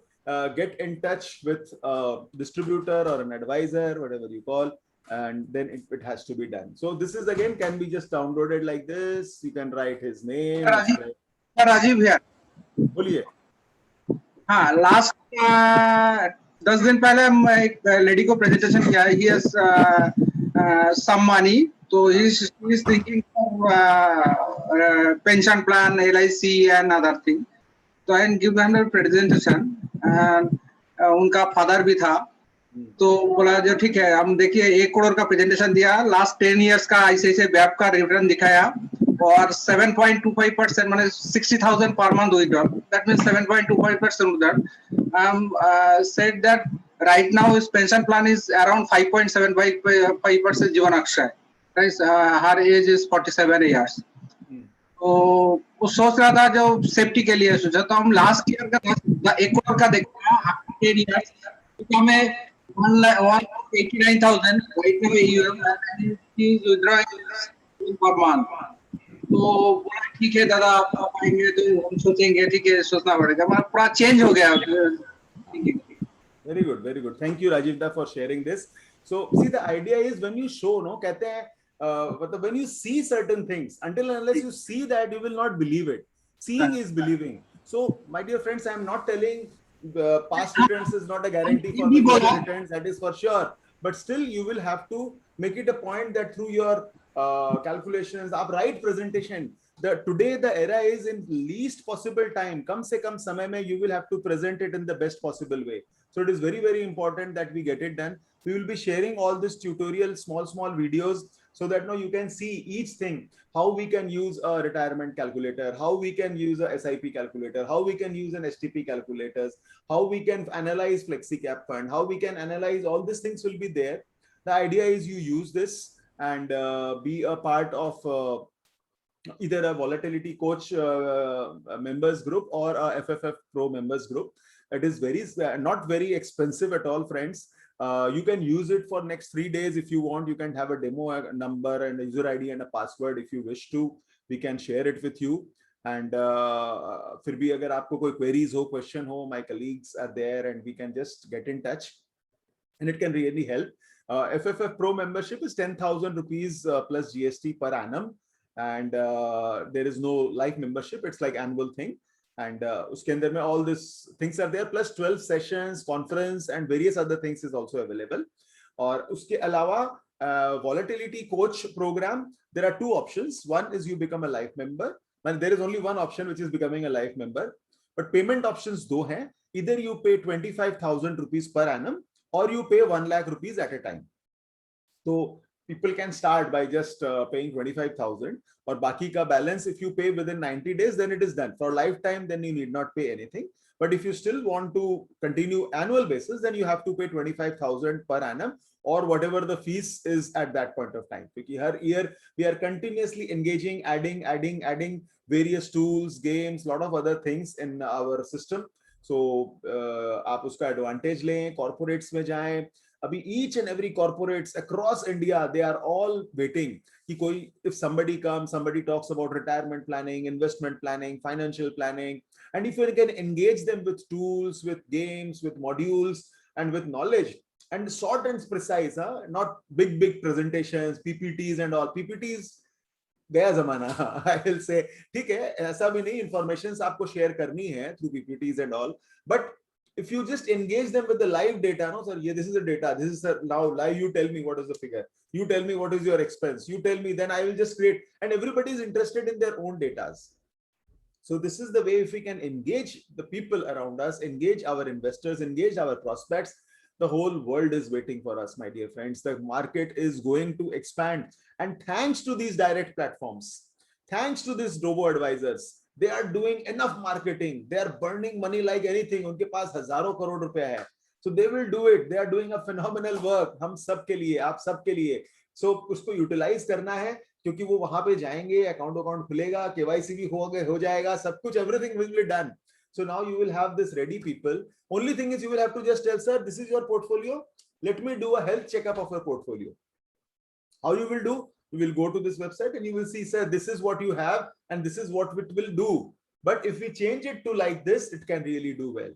A: get in touch with a distributor or an advisor, whatever you call, and then it has to be done. So this is again can be just downloaded like this. You can write his name.
C: Rajiv भैया
A: बोलिए.
C: हाँ, last 10 दिन पहले हम एक lady को presentation किया है. ही हैज सम मनी, तो he is thinking pension plan, LIC and other thing. तो I give him the presentation, and उनका फादर भी था. तो बोला जो ठीक है, हम देखिए 1 करोड़ का प्रेजेंटेशन दिया, लास्ट 10 इयर्स का ICICI बैंक का रिटर्न दिखाया, और 7.25% माने 60,000 per month withdrawal. That means 7.25% withdrawal. Said that right now his pension plan is around 5.75% जीवन Akshay. Right? Her age is 47 years. तो वो सोच रहा था जो सेफ्टी के लिए सोचा, तो हम लास्ट ईयर का 1 करोड़ का देखा 10 years, तो हमें 1,89,000 right now he is withdrawing per month. तो बोला ठीक है दादा, आप आएंगे तो हम सोचेंगे, ठीक है सोचना पड़ेगा. हमारा पूरा चेंज हो गया.
A: Very good, very good. Thank you, Rajivda, for sharing this. So, see, the idea is when you show, no, कहते हैं, when you see certain things, until and unless you see that, you will not believe it. Seeing is believing. So, my dear friends, I am not telling past returns is not a guarantee for the future returns. That is for sure. But still, you will have to make it a point that through your calculations, आप right presentation. Today the era is in least possible time. कम से कम समय में you will have to present it in the best possible way. So it is very, very important that we get it done. We will be sharing all this tutorial, small videos, so that now you can see each thing, how we can use a retirement calculator, how we can use a SIP calculator, how we can use an STP calculators, how we can analyze FlexiCap fund, how we can analyze all these things will be there. The idea is you use this and be a part of either a volatility coach members group or a FFF Pro members group. It is not very expensive at all, friends. You can use it for next 3 days if you want. You can have a demo number and a user ID and a password if you wish to. We can share it with you. And फिर भी अगर आपको कोई queries हो, question ho, my colleagues are there and we can just get in touch. And it can really help. FFF Pro membership is 10,000 rupees plus GST per annum. And there is no life membership. It's like annual thing. And uske andar mein all these things are there, plus 12 sessions, conference, and various other things is also available. Or uske alawa volatility coach program, there are two options. One is you become a life member. And there is only one option, which is becoming a life member. But payment options do hai. Either you pay 25,000 rupees per annum or you pay 1 lakh rupees at a time. So people can start by just paying 25,000 or baki ka balance. If you pay within 90 days, then it is done. For lifetime, then you need not pay anything. But if you still want to continue annual basis, then you have to pay 25,000 per annum or whatever the fees is at that point of time. Because her year we are continuously engaging, adding various tools, games, lot of other things in our system. So आप उसका advantage लें, corporates में जाएं. Abhi each and every corporates across India, they are all waiting. If somebody comes, somebody talks about retirement planning, investment planning, financial planning, and if you can engage them with tools, with games, with modules, and with knowledge, and short and precise, not big presentations, PPTs and all. PPTs गया जमाना. I will say, ठीक है, ऐसा भी नहीं, informations आपको share करनी है through PPTs and all, but if you just engage them with the live data, no, sir, yeah, this is the data. This is now live. You tell me what is the figure. You tell me what is your expense. You tell me, then I will just create. And everybody is interested in their own data. So this is the way if we can engage the people around us, engage our investors, engage our prospects, the whole world is waiting for us, my dear friends. The market is going to expand. And thanks to these direct platforms, thanks to these robo-advisors, they are doing enough marketing. They are burning money like anything. उनके पास हजारों करोड़ रुपया है. So they will do it. They are doing a phenomenal work. हम सब के लिए, आप सब के लिए. So उसको utilize करना है, क्योंकि वो वहां पे जाएंगे, अकाउंट खुलेगा, KYC भी हो जाएगा, सब कुछ, everything will be done. So now you will have this ready people. Only thing is you will have to just tell, sir, this is your portfolio. Let me do a health checkup of your portfolio. How you will do? You will go to this website and you will see, sir, this is what you have and this is what it will do. But if we change it to like this, it can really do well.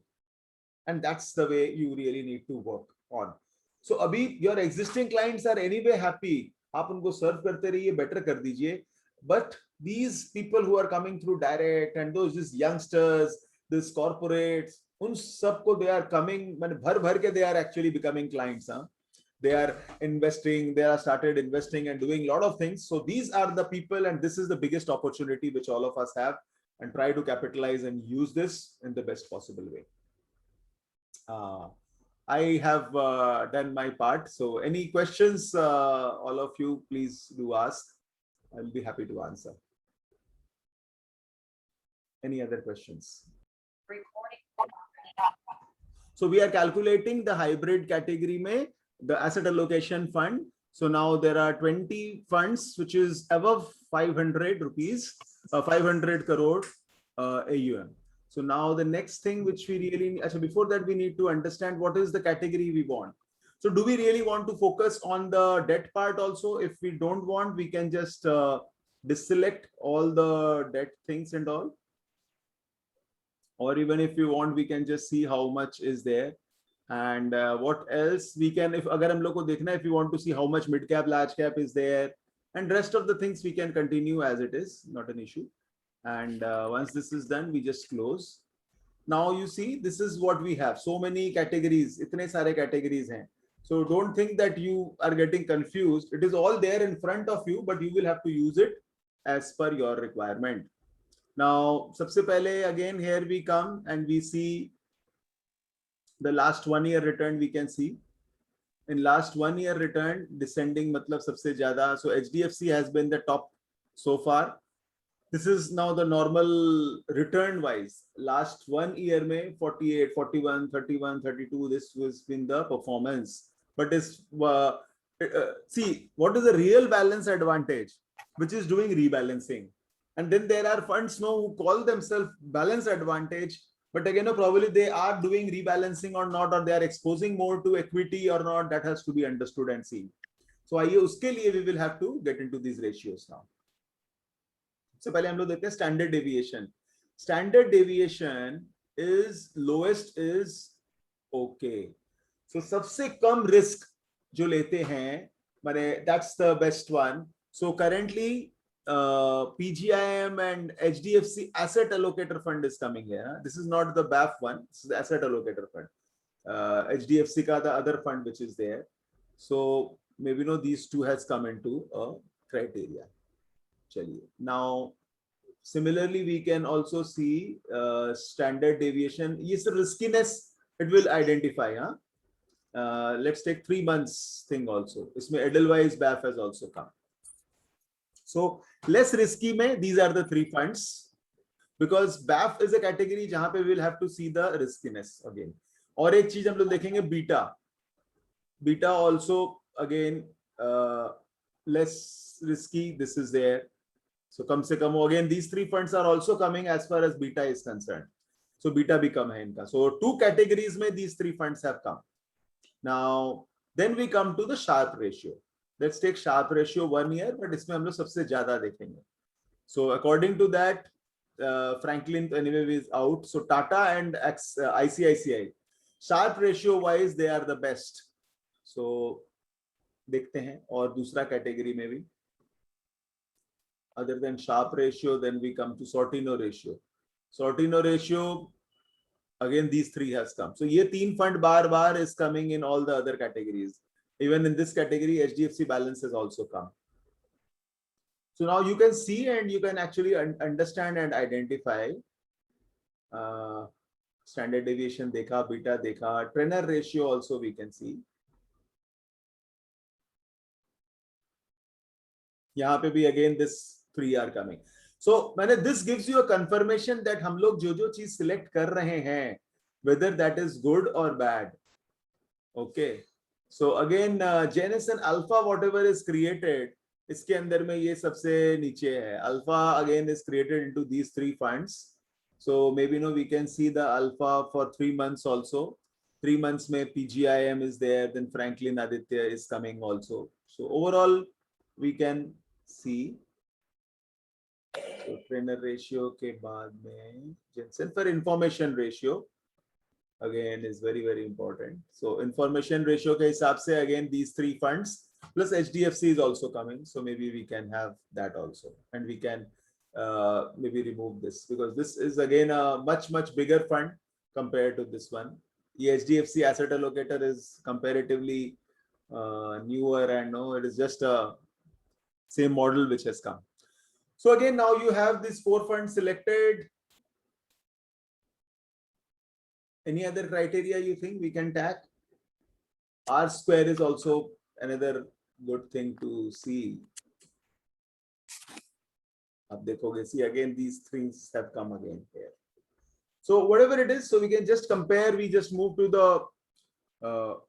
A: And that's the way you really need to work on. So abhi your existing clients are anyway happy. आप उनको serve करते रहिए, better कर दीजिए. But these people who are coming through direct and those youngsters, these corporates, उन सबको they are coming, भर के they are actually becoming clients. They are investing, they are started investing and doing a lot of things. So these are the people, and this is the biggest opportunity which all of us have, and try to capitalize and use this in the best possible way. I have done my part. So any questions, all of you, please do ask. I'll be happy to answer. Any other questions? So we are calculating the hybrid category mein, the asset allocation fund. So now there are 20 funds which is above 500 rupees, 500 crore AUM. So now the next thing which we really, actually before that we need to understand what is the category we want. So do we really want to focus on the debt part also? If we don't want, we can just deselect all the debt things and all. Or even if you want, we can just see how much is there. And what else we can, if agar hum log ko dekhna, if you want to see how much mid cap, large cap is there, and rest of the things we can continue as it is, not an issue. And once this is done, we just close. Now you see, this is what we have. So many categories, itne sare categories hain. So don't think that you are getting confused. It is all there in front of you, but you will have to use it as per your requirement. Now, sabse pehle, again, here we come and we see the last 1 year return. We can see in last 1 year return descending, matlab sabse zyada. So HDFC has been the top so far. This is now the normal return wise. Last 1 year mein 48, 41, 31, 32. This has been the performance. But is see what is the real balance advantage, which is doing rebalancing. And then there are funds now who call themselves balance advantage, but again, probably they are doing rebalancing or not, or they are exposing more to equity or not. That has to be understood and seen. So आइए उसके लिए we will have to get into these ratios now. So पहले हम लोग देखते हैं standard deviation. Standard deviation is lowest is okay. So सबसे कम risk जो लेते हैं, माने that's the best one. So currently PGIM and HDFC asset allocator fund is coming here. This is not the BAF one. This is the asset allocator fund. HDFC ka the other fund which is there. So maybe these two has come into a criteria. Now, similarly, we can also see standard deviation. Yes, the riskiness it will identify. Let's take 3 months thing also. Isme Edelweiss BAF has also come. So less risky mein, these are the 3 funds, because BAF is a category jahan pe we will have to see the riskiness again. और एक चीज हम लोग देखेंगे beta. Beta also again less risky. This is there. So kam se kam again these 3 funds are also coming as far as beta is concerned. So beta bhi kam hai inka. So 2 categories mein these 3 funds have come. Now then we come to the Sharpe ratio. Let's take Sharpe ratio 1 year, but इसमें हम लोग सबसे ज़्यादा देखेंगे. So according to that, Franklin anyway is out. So Tata and ICICI, Sharpe ratio wise they are the best. So देखते हैं और दूसरा category में भी. Other than Sharpe ratio, then we come to Sortino ratio. Sortino ratio, again these 3 has come. So ये 3 fund bar is coming in all the other categories. Even in this category, HDFC balance has also come. So now you can see and you can actually understand and identify standard deviation dekha, beta dekha, Trenner ratio also we can see. यहाँ पे भी again this 3 are coming. So this gives you a confirmation that हम लोग जो चीज select कर रहे हैं, whether that is good or bad. Okay. So again, Janus and Alpha, whatever is created, इसके अंदर में ये सबसे नीचे है. Alpha again is created into these 3 funds. So maybe we can see the Alpha for 3 months also. 3 months में PGIM is there, then Franklin Aditya is coming also. So overall, we can see. So Trenner ratio के बाद में Jensen for information ratio. Again is very, very important. So information ratio ke hisab se again these 3 funds plus HDFC is also coming. So maybe we can have that also, and we can maybe remove this because this is again a much bigger fund compared to this one. The HDFC asset allocator is comparatively newer, and it is just a same model which has come. So again, now you have these 4 funds selected. Any other criteria you think we can tag? R square is also another good thing to see. Ab dekhoge, see again these things have come again here. So whatever it is, so we can just compare. We just move to the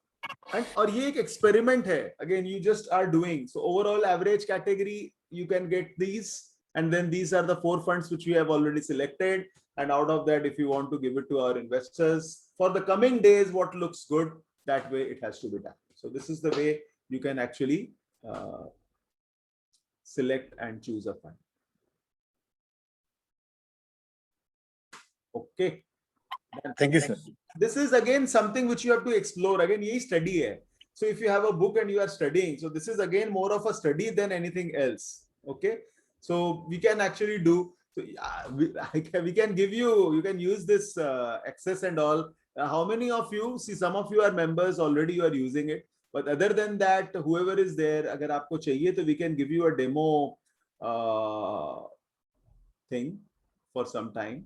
A: and or ye ek experiment hai. Again, you just are doing. So overall average category, you can get these, and then these are the 4 funds which we have already selected. And out of that, if you want to give it to our investors for the coming days, what looks good, that way it has to be done. So this is the way you can actually select and choose a fund. Okay.
D: Thank you, sir.
A: This is again something which you have to explore. Again, ye study hai. So if you have a book and you are studying, so this is again more of a study than anything else. Okay, so we can actually do. So we can give you. You can use this access and all. How many of you see? Some of you are members already. You are using it. But other than that, whoever is there, अगर आपको चाहिए तो we can give you a demo thing for some time.